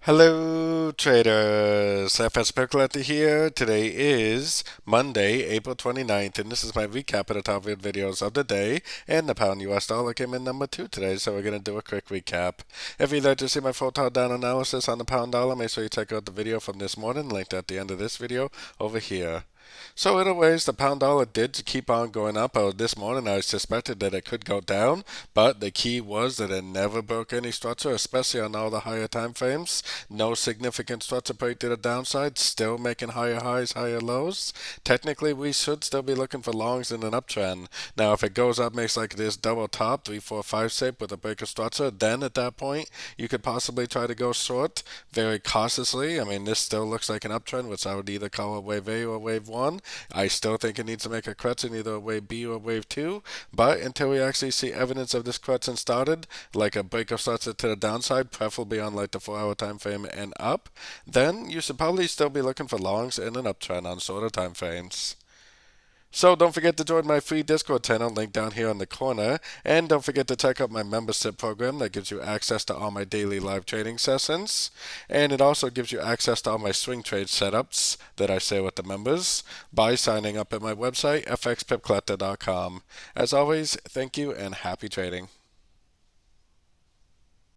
Hello traders, FX Pip Collector here. Today is Monday, April 29th, and this is my recap of the top rated videos of the day. And the pound US dollar came in number 2 today, so we're going to do a quick recap. If you'd like to see my full down analysis on the pound dollar, make sure you check out the video from this morning, linked at the end of this video over here. So anyways, the pound dollar did keep on going up. This morning I suspected that it could go down, but the key was that it never broke any structure, especially on all the higher time frames. No significant structure break to the downside, still making higher highs, higher lows. Technically, we should still be looking for longs in an uptrend. Now, if it goes up, makes like this double top, 3, 4, 5 shape with a break of structure, then at that point, you could possibly try to go short very cautiously. I mean, this still looks like an uptrend, which I would either call a wave A or wave 1. I still think it needs to make a correction, either a wave B or wave 2. But until we actually see evidence of this correction started, like a break of structure to the downside, preferably on like the 4-hour time frame and up, then you should probably still be looking for longs in an uptrend on shorter time frames. So don't forget to join my free Discord channel, link down here in the corner, and don't forget to check out my membership program that gives you access to all my daily live trading sessions, and it also gives you access to all my swing trade setups that I share with the members by signing up at my website, fxpipcollector.com. As always, thank you and happy trading.